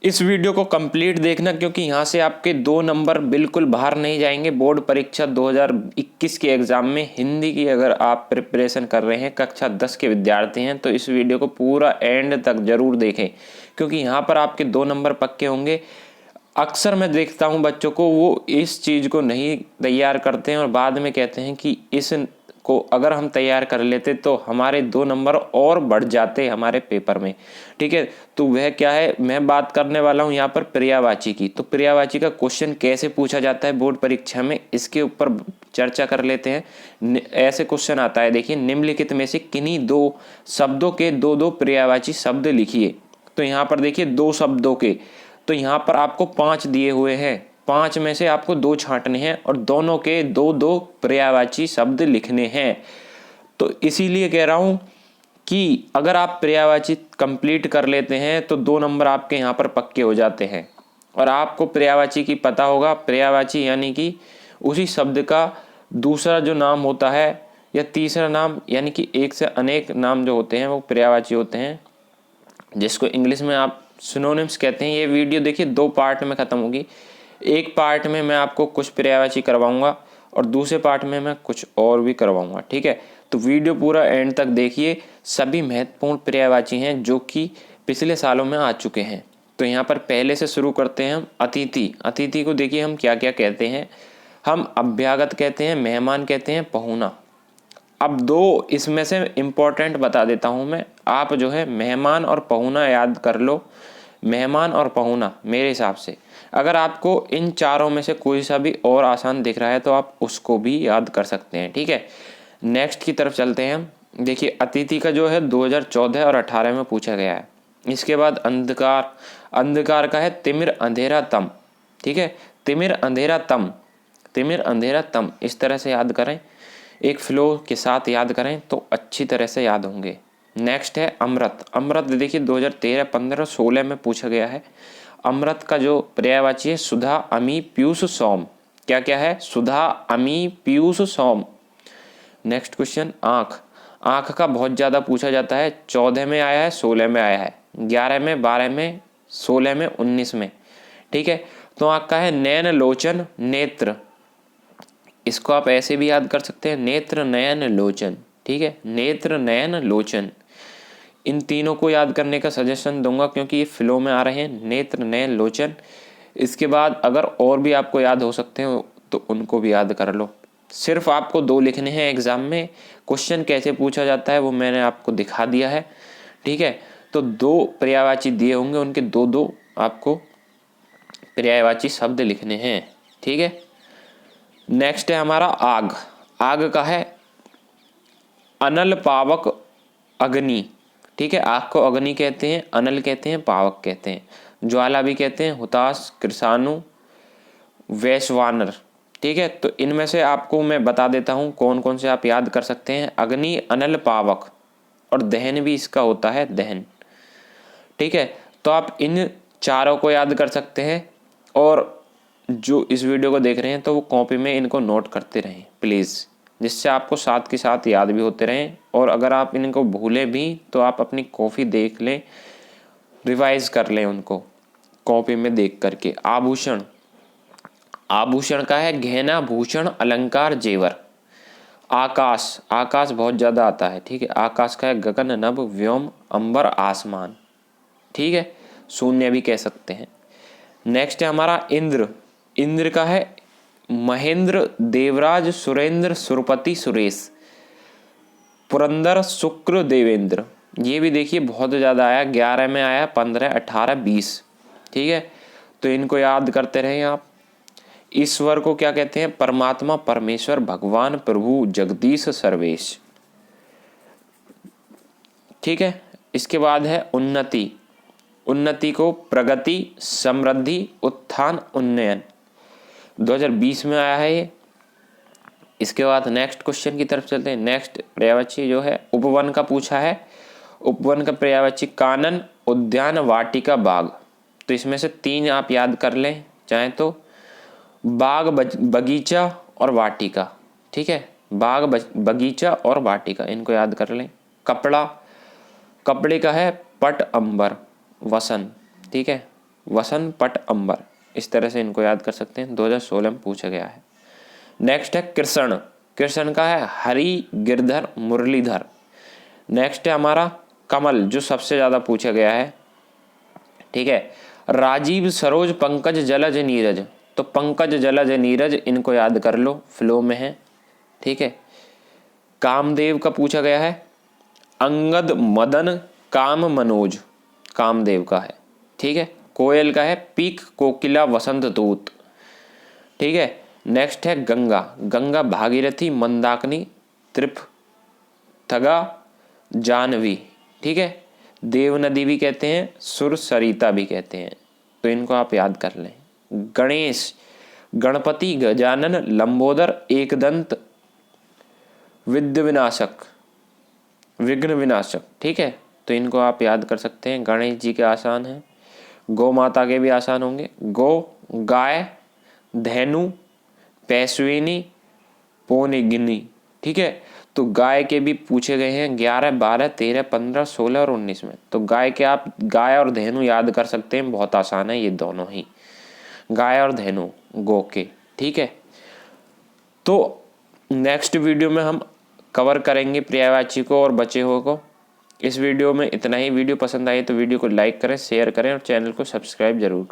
इस वीडियो को कंप्लीट देखना, क्योंकि यहाँ से आपके 2 नंबर बिल्कुल बाहर नहीं जाएंगे। बोर्ड परीक्षा 2021 के एग्ज़ाम में हिंदी की अगर आप प्रिपरेशन कर रहे हैं, कक्षा 10 के विद्यार्थी हैं, तो इस वीडियो को पूरा एंड तक ज़रूर देखें, क्योंकि यहाँ पर आपके 2 नंबर पक्के होंगे। अक्सर मैं देखता हूँ बच्चों को, वो इस चीज़ को नहीं तैयार करते हैं और बाद में कहते हैं कि इस को अगर हम तैयार कर लेते तो हमारे 2 नंबर और बढ़ जाते हमारे पेपर में। ठीक है, तो वह क्या है, मैं बात करने वाला हूँ यहाँ पर पर्यायवाची की। तो पर्यायवाची का क्वेश्चन कैसे पूछा जाता है बोर्ड परीक्षा में, इसके ऊपर चर्चा कर लेते हैं। ऐसे क्वेश्चन आता है, देखिए, निम्नलिखित में से किन्हीं 2 शब्दों के 2-2 पर्यायवाची शब्द लिखिए। तो यहाँ पर देखिए 2 शब्दों के, तो यहाँ पर आपको 5 दिए हुए हैं, 5 में से आपको 2 छांटने हैं और दोनों के 2-2 पर्यायवाची शब्द लिखने हैं। तो इसीलिए कह रहा हूँ कि अगर आप पर्यायवाची कंप्लीट कर लेते हैं तो 2 नंबर आपके यहाँ पर पक्के हो जाते हैं। और आपको पर्यायवाची की पता होगा, पर्यायवाची यानी कि उसी शब्द का दूसरा जो नाम होता है या तीसरा नाम, यानी कि एक से अनेक नाम जो होते हैं वो पर्यायवाची होते हैं, जिसको इंग्लिश में आप सिनोनिम्स कहते हैं। ये वीडियो देखिए 2 पार्ट में ख़त्म होगी। एक पार्ट में मैं आपको कुछ पर्यायवाची करवाऊंगा और दूसरे पार्ट में मैं कुछ और भी करवाऊंगा। ठीक है, तो वीडियो पूरा एंड तक देखिए। सभी महत्वपूर्ण पर्यायवाची हैं जो कि पिछले सालों में आ चुके हैं। तो यहाँ पर पहले से शुरू करते हैं हम। अतिथि, अतिथि को देखिए हम क्या क्या कहते हैं। हम अभ्यागत कहते हैं, मेहमान कहते हैं, पहुना। अब 2 इसमें से इम्पोर्टेंट बता देता हूँ मैं, आप जो है मेहमान और पहुना याद कर लो। मेहमान और पहुना मेरे हिसाब से, अगर आपको इन चारों में से कोई सा भी और आसान दिख रहा है तो आप उसको भी याद कर सकते हैं। ठीक है, नेक्स्ट की तरफ चलते हैं हम। देखिए अतिथि का जो है 2014 और 18 में पूछा गया है। इसके बाद अंधकार, अंधकार का है तिमिर अंधेरा तम। ठीक है, तिमिर अंधेरा तम, तिमिर अंधेरा तम, इस तरह से याद करें, एक फ्लो के साथ याद करें तो अच्छी तरह से याद होंगे। नेक्स्ट है अमृत, अमृत देखिए 2013, 15, 16 में पूछा गया है। अमृत का जो पर्यायवाची है सुधा अमी पीयूष सोम। क्या क्या है, सुधा अमी पीयूष सोम। नेक्स्ट क्वेश्चन आँख, आँख का बहुत ज़्यादा पूछा जाता है। 14 में आया है, 16 में आया है, 11 में, 12 में, 16 में, 19 में। ठीक है, तो आँख का है नयन लोचन नेत्र। इसको आप ऐसे भी याद कर सकते हैं, नेत्र नयन लोचन। ठीक है, नेत्र नयन लोचन, इन तीनों को याद करने का सजेशन दूंगा क्योंकि ये फ्लो में आ रहे हैं, नेत्र नयन लोचन। इसके बाद अगर और भी आपको याद हो सकते हो तो उनको भी याद कर लो। सिर्फ आपको 2 लिखने हैं एग्जाम में। क्वेश्चन कैसे पूछा जाता है वो मैंने आपको दिखा दिया है। ठीक है, तो 2 पर्यायवाची दिए होंगे, उनके 2-2 आपको पर्यायवाची शब्द लिखने हैं। ठीक है, नेक्स्ट है हमारा आग, आग का है अनल पावक अग्नि। ठीक है, आग को अग्नि कहते हैं, अनल कहते हैं, पावक कहते हैं, ज्वाला भी कहते हैं, हुताश, कृषाणु, वैश्वानर। ठीक है, तो इनमें से आपको मैं बता देता हूँ कौन कौन से आप याद कर सकते हैं। अग्नि, अनल, पावक और दहन भी इसका होता है, दहन। ठीक है, तो आप इन चारों को याद कर सकते हैं और जो इस वीडियो को देख रहे हैं तो वो कॉपी में इनको नोट करते रहें प्लीज़, जिससे आपको साथ के साथ याद भी होते रहें। और अगर आप इनको भूलें भी तो आप अपनी कॉपी देख लें, रिवाइज कर लें उनको कॉपी में देख करके। आभूषण, आभूषण का है गहना, भूषण, अलंकार, जेवर। आकाश, आकाश बहुत ज़्यादा आता है। ठीक है, आकाश का है गगन, नभ, व्योम, अंबर, आसमान। ठीक है, शून्य भी कह सकते हैं। नेक्स्ट है हमारा इंद्र, इंद्र का है महेंद्र, देवराज, सुरेंद्र, सुरपति, सुरेश, पुरंदर, शुक्र, देवेंद्र। ये भी देखिए बहुत ज़्यादा आया, 11 में आया, 15, 18, 20। ठीक है, तो इनको याद करते रहें आप। ईश्वर को क्या कहते हैं, परमात्मा, परमेश्वर, भगवान, प्रभु, जगदीश, सर्वेश। ठीक है, इसके बाद है उन्नति, उन्नति को प्रगति, समृद्धि, उत्थान, उन्नयन। 2020 में आया है ये। इसके बाद नेक्स्ट क्वेश्चन की तरफ चलते हैं। नेक्स्ट पर्यायवाची जो है उपवन का पूछा है। उपवन का पर्यायवाची कानन, उद्यान, वाटिका, बाग। तो इसमें से 3 आप याद कर लें चाहे तो, बाग, बगीचा और वाटिका। ठीक है, बाग, बगीचा और वाटिका, इनको याद कर लें। कपड़ा, कपड़े का है पट, अंबर, वसन। ठीक है, वसन पट अंबर, इस तरह से इनको याद कर सकते हैं, 2016 में पूछा गया है। नेक्स्ट है कृष्ण, कृष्ण का है हरि गिरधर मुरलीधर। नेक्स्ट है हमारा कमल, जो सबसे ज़्यादा पूछा गया है, ठीक है। राजीव सरोज पंकज जलज नीरज, तो पंकज जलज नीरज इनको याद कर लो, फ्लो में है, ठीक है। कामदेव का पूछा गया है अंगद मदन काम मनोज, कामदेव का है, ठीक है। कोयल का है पीक कोकिला वसंत दूत, ठीक है। नेक्स्ट है गंगा, गंगा भागीरथी मंदाकिनी त्रिपथगा जानवी, ठीक है। देव नदी भी कहते हैं, सुर सरिता भी कहते हैं, तो इनको आप याद कर लें। गणेश गणपति गजानन लंबोदर एकदंत विद्य विनाशक विघ्न विनाशक, ठीक है, तो इनको आप याद कर सकते हैं। गणेश जी के आसान हैं। गौ माता के भी आसान होंगे, गौ गाय धेनु पैस्विनी पोनिगिनी, ठीक है। तो गाय के भी पूछे गए हैं 11, 12, 13, 15, 16 और 19 में। तो गाय के आप गाय और धेनु याद कर सकते हैं, बहुत आसान है ये दोनों ही, गाय और धेनु गो के, ठीक है। तो नेक्स्ट वीडियो में हम कवर करेंगे पर्यायवाची को और बचे हुए को। इस वीडियो में इतना ही। वीडियो पसंद आई तो वीडियो को लाइक करें, शेयर करें और चैनल को सब्सक्राइब जरूर करें।